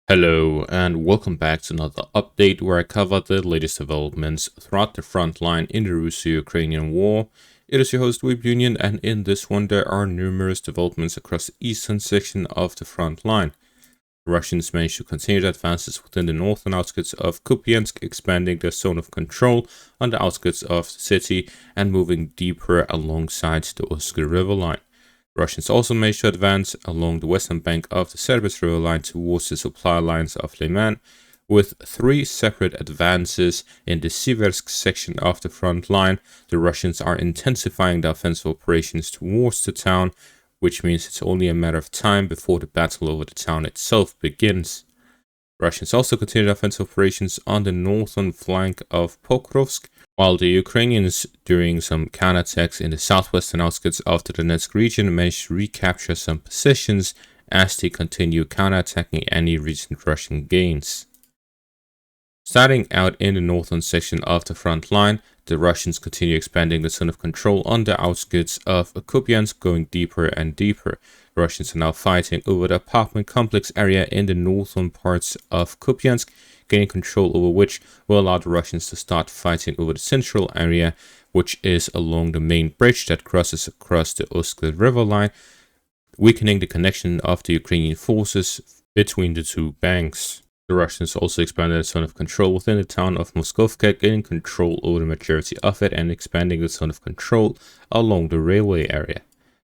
Hello and welcome back to another update where I cover the latest developments throughout the front line in the Russo-Ukrainian war. It is your host Kupiansk, and in this one there are numerous developments across the eastern section of the front line. The Russians managed to continue their advances within the northern outskirts of Kupiansk, expanding their zone of control on the outskirts of the city and moving deeper alongside the Uskar River line. Russians also managed to advance along the western bank of the Siversk river line towards the supply lines of Lyman, with three separate advances in the Siversk section of the front line. The Russians are intensifying their offensive operations towards the town, which means it's only a matter of time before the battle over the town itself begins. Russians also continued offensive operations on the northern flank of Pokrovsk, while the Ukrainians, during some counterattacks in the southwestern outskirts of the Donetsk region, managed to recapture some positions as they continue counterattacking any recent Russian gains. Starting out in the northern section of the front line, the Russians continue expanding the zone of control on the outskirts of Kupiansk, going deeper and deeper. The Russians are now fighting over the apartment complex area in the northern parts of Kupiansk, gaining control over which will allow the Russians to start fighting over the central area, which is along the main bridge that crosses across the Uskar River line, weakening the connection of the Ukrainian forces between the two banks. The Russians also expanded the zone of control within the town of Moskovka, gaining control over the majority of it and expanding the zone of control along the railway area.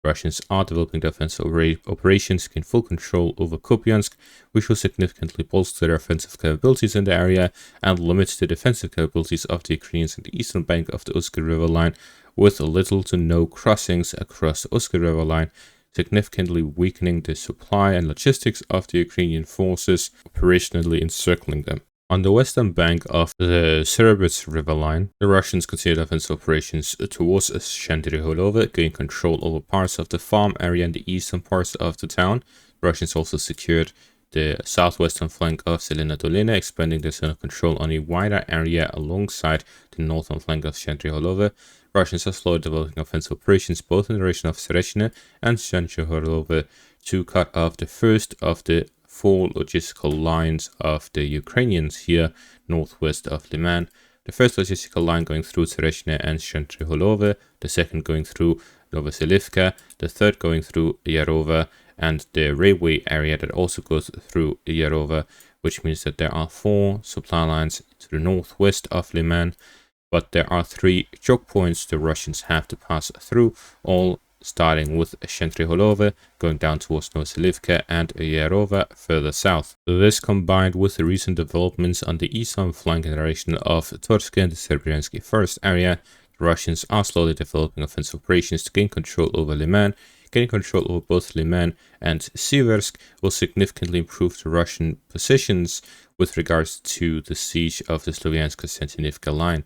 Russians are developing defensive operations to gain full control over Kupiansk, which will significantly bolster their offensive capabilities in the area and limit the defensive capabilities of the Ukrainians on the eastern bank of the Uskar River line, with little to no crossings across the Uskar River line, significantly weakening the supply and logistics of the Ukrainian forces, operationally encircling them. On the western bank of the Siversk river line, the Russians continued offensive operations towards Shandriholova, gaining control over parts of the farm area and the eastern parts of the town. The Russians also secured the southwestern flank of Zelena Dolina, expanding their zone of control on a wider area alongside the northern flank of Shandriholova. Russians are slowly developing offensive operations both in the direction of Sereshne and Shandriholova to cut off the first of the four logistical lines of the Ukrainians here northwest of Lyman. The first logistical line going through Sereshne and Shandriholova, the second going through Novoselivka, the third going through Yarova, and the railway area that also goes through Yarova, which means that there are four supply lines to the northwest of Lyman, but there are three choke points the Russians have to pass through, all starting with Shandriholova, going down towards Novoselivka, and Yarova further south. This combined with the recent developments on the eastern flank in the direction of Torsk and the Serbiansky Forest area, the Russians are slowly developing offensive operations to gain control over Lyman. Gaining control over both Lyman and Siversk will significantly improve the Russian positions with regards to the siege of the Sloviansk-Konstantinivka line.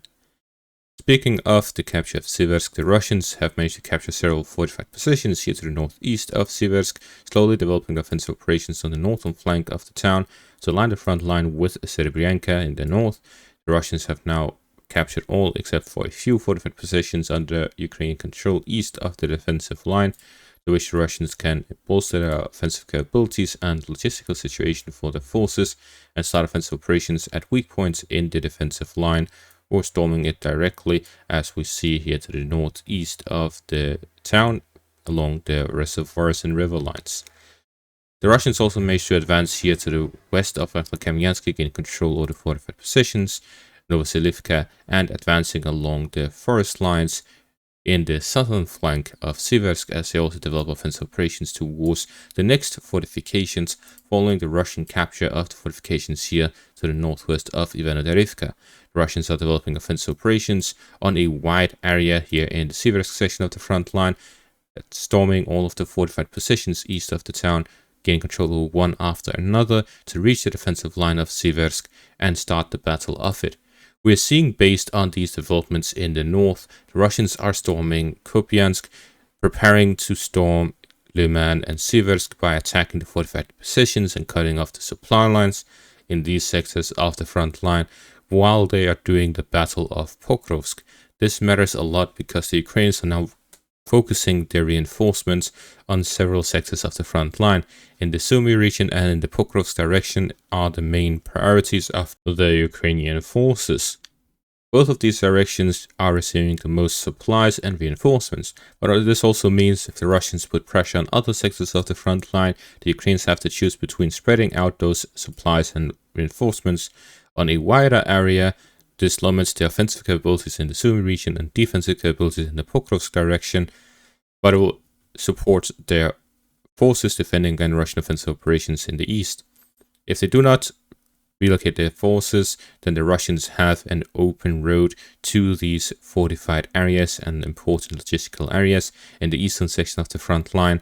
Speaking of the capture of Siversk, the Russians have managed to capture several fortified positions here to the northeast of Siversk, slowly developing offensive operations on the northern flank of the town to align the front line with Serbianka in the north. The Russians have now captured all except for a few fortified positions under Ukrainian control east of the defensive line, to which the Russians can bolster their offensive capabilities and logistical situation for their forces and start offensive operations at weak points in the defensive line, or storming it directly, as we see here to the northeast of the town along the reservoirs and river lines. The Russians also managed to advance here to the west of Kupiansk, gaining control over the fortified positions, Novoselivka, and advancing along the forest lines in the southern flank of Siversk, as they also develop offensive operations towards the next fortifications, following the Russian capture of the fortifications here to the northwest of Ivano-Darivka. The Russians are developing offensive operations on a wide area here in the Siversk section of the front line, storming all of the fortified positions east of the town, gaining control over one after another to reach the defensive line of Siversk and start the battle of it. We are seeing, based on these developments in the north, the Russians are storming Kupiansk, preparing to storm Lyman and Siversk by attacking the fortified positions and cutting off the supply lines in these sectors of the front line while they are doing the Battle of Pokrovsk. This matters a lot because the Ukrainians are now focusing their reinforcements on several sectors of the front line. In the Sumy region and in the Pokrovsk direction are the main priorities of the Ukrainian forces. Both of these directions are receiving the most supplies and reinforcements, but this also means if the Russians put pressure on other sectors of the front line, the Ukrainians have to choose between spreading out those supplies and reinforcements on a wider area. This limits the offensive capabilities in the Sumy region and defensive capabilities in the Pokrovsk direction, but it will support their forces defending against Russian offensive operations in the east. If they do not relocate their forces, then the Russians have an open road to these fortified areas and important logistical areas in the eastern section of the front line,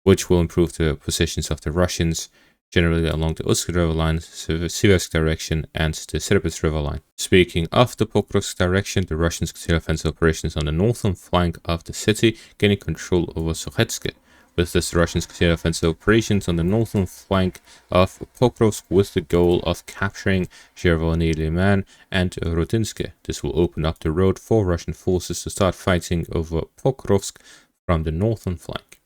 which will improve the positions of the Russians generally along the Usk River line, Siversk direction, and the Siversk River line. Speaking of the Pokrovsk direction, the Russians continue offensive operations on the northern flank of the city, gaining control over Sokhetsk. With this, the Russians continue offensive operations on the northern flank of Pokrovsk with the goal of capturing Lyman and Rudinsk. This will open up the road for Russian forces to start fighting over Pokrovsk from the northern flank.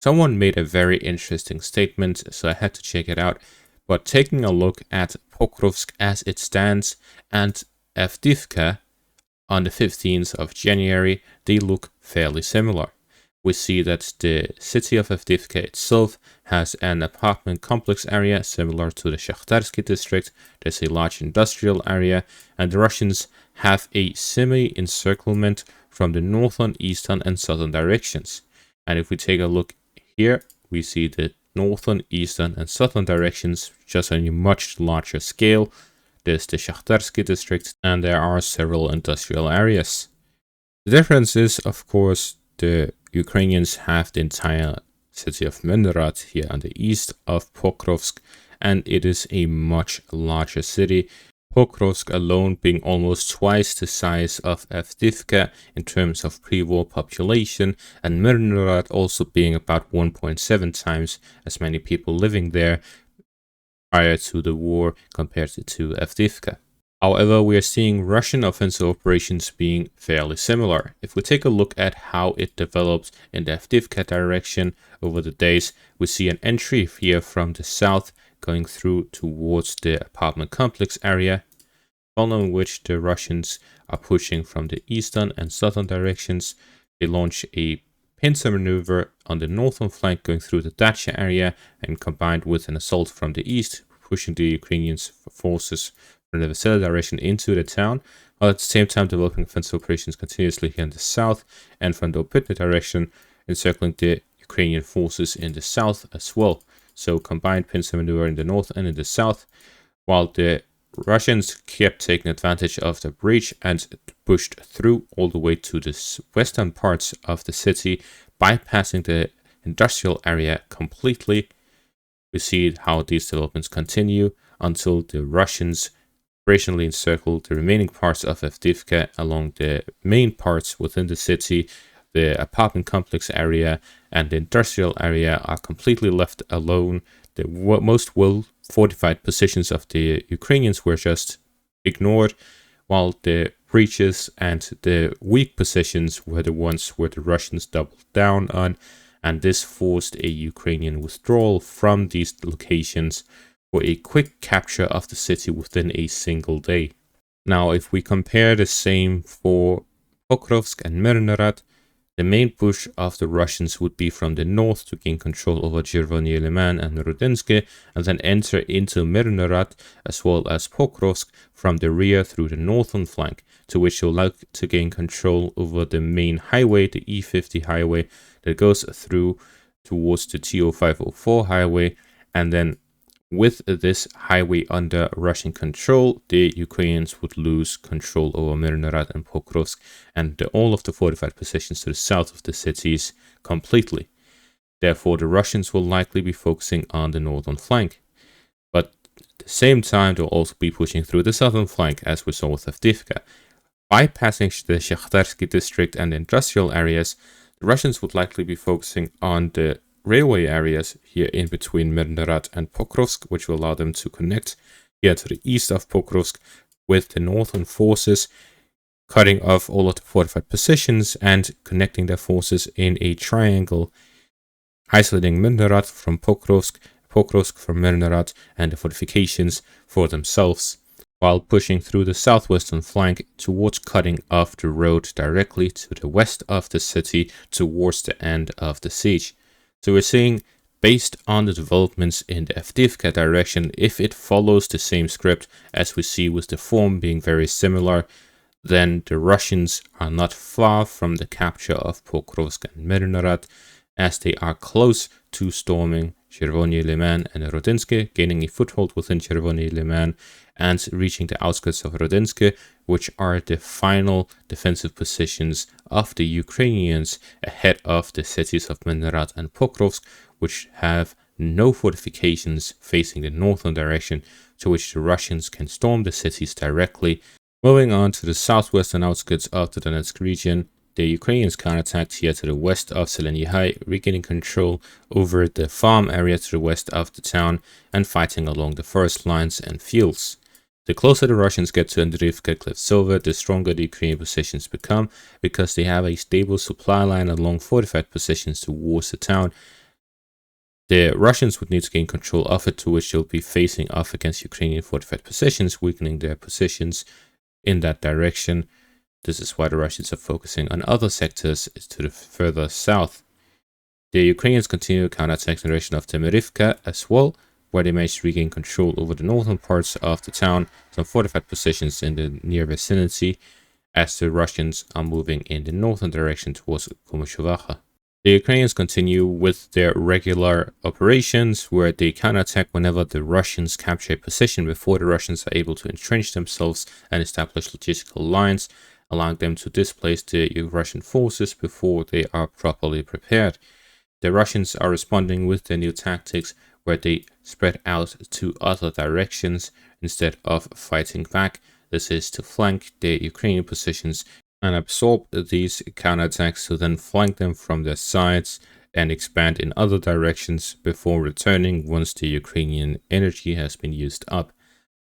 Someone made a very interesting statement, so I had to check it out. But taking a look at Pokrovsk as it stands and Avdiivka on the 15th of January, they look fairly similar. We see that the city of Avdiivka itself has an apartment complex area similar to the Shakhtarsky district. There's a large industrial area, and the Russians have a semi-encirclement from the northern, eastern, and southern directions. And if we take a look here, we see the northern, eastern, and southern directions just on a much larger scale. There's the Shakhtarsky district, and there are several industrial areas. The difference is, of course, the Ukrainians have the entire city of Mirnarad here on the east of Pokrovsk, and it is a much larger city. Pokrovsk alone being almost twice the size of Avdiivka in terms of pre-war population, and Mirnarad also being about 1.7 times as many people living there prior to the war compared to Avdiivka. However, we are seeing Russian offensive operations being fairly similar. If we take a look at how it developed in the Avdiivka direction over the days, we see an entry here from the south going through towards the apartment complex area, following which the Russians are pushing from the eastern and southern directions. They launch a pincer maneuver on the northern flank going through the Dacha area, and combined with an assault from the east, pushing the Ukrainian forces from the Vasily direction into the town, while at the same time developing offensive operations continuously here in the south, and from the Opitny direction encircling the Ukrainian forces in the south as well. So combined pincer maneuver in the north and in the south, while the Russians kept taking advantage of the breach and pushed through all the way to the western parts of the city, bypassing the industrial area completely. We see how these developments continue until the Russians operationally encircle the remaining parts of Avdiivka along the main parts within the city. The apartment complex area and the industrial area are completely left alone. The most well-fortified positions of the Ukrainians were just ignored, while the breaches and the weak positions were the ones where the Russians doubled down on, and this forced a Ukrainian withdrawal from these locations for a quick capture of the city within a single day. Now, if we compare the same for Pokrovsk and Mirnarad, the main push of the Russians would be from the north to gain control over Lyman and Rudinsk, and then enter into Mirnarad as well as Pokrovsk from the rear through the northern flank, to which you'll like to gain control over the main highway, the E50 highway that goes through towards the TO504 highway, and then with this highway under Russian control, the Ukrainians would lose control over Mirnarad and Pokrovsk and all of the fortified positions to the south of the cities completely. Therefore, the Russians will likely be focusing on the northern flank. But at the same time, they'll also be pushing through the southern flank, as we saw with Avdiivka. Bypassing the Shakhtarsky district and the industrial areas, the Russians would likely be focusing on the railway areas here in between Mirnarad and Pokrovsk, which will allow them to connect here to the east of Pokrovsk with the northern forces, cutting off all of the fortified positions and connecting their forces in a triangle, isolating Mirnarad from Pokrovsk, Pokrovsk from Mirnarad, and the fortifications for themselves, while pushing through the southwestern flank towards cutting off the road directly to the west of the city towards the end of the siege. So we're seeing, based on the developments in the Avdiivka direction, if it follows the same script as we see with the form being very similar, then the Russians are not far from the capture of Pokrovsk and Mirnarad, as they are close to storming Chervony Lyman and Rodinske, gaining a foothold within Chervony Lyman and reaching the outskirts of Rodinske, which are the final defensive positions of the Ukrainians ahead of the cities of Mirnarad and Pokrovsk, which have no fortifications facing the northern direction, to which the Russians can storm the cities directly. Moving on to the southwestern outskirts of the Donetsk region, the Ukrainians counterattacked here to the west of Zeleny High, regaining control over the farm area to the west of the town and fighting along the forest lines and fields. The closer the Russians get to Andriivka Klevtsova, the stronger the Ukrainian positions become, because they have a stable supply line along fortified positions towards the town. The Russians would need to gain control of it, to which they'll be facing off against Ukrainian fortified positions, weakening their positions in that direction. This is why the Russians are focusing on other sectors to the further south. The Ukrainians continue to counterattack in the direction of Temerivka as well, where they managed to regain control over the northern parts of the town, some fortified positions in the near vicinity, as the Russians are moving in the northern direction towards Komyshovacha. The Ukrainians continue with their regular operations, where they counterattack whenever the Russians capture a position before the Russians are able to entrench themselves and establish logistical lines, allowing them to displace the Russian forces before they are properly prepared. The Russians are responding with their new tactics, where they spread out to other directions instead of fighting back. This is to flank the Ukrainian positions and absorb these counterattacks to then flank them from their sides and expand in other directions before returning once the Ukrainian energy has been used up.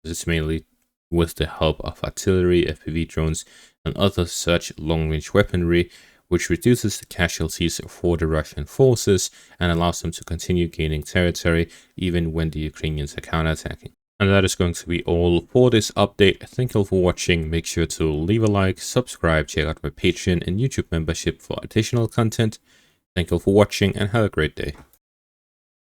This is mainly with the help of artillery, FPV drones, and other such long-range weaponry, which reduces the casualties for the Russian forces and allows them to continue gaining territory even when the Ukrainians are counterattacking. And that is going to be all for this update. Thank you all for watching. Make sure to leave a like, subscribe, check out my Patreon and YouTube membership for additional content. Thank you all for watching and have a great day.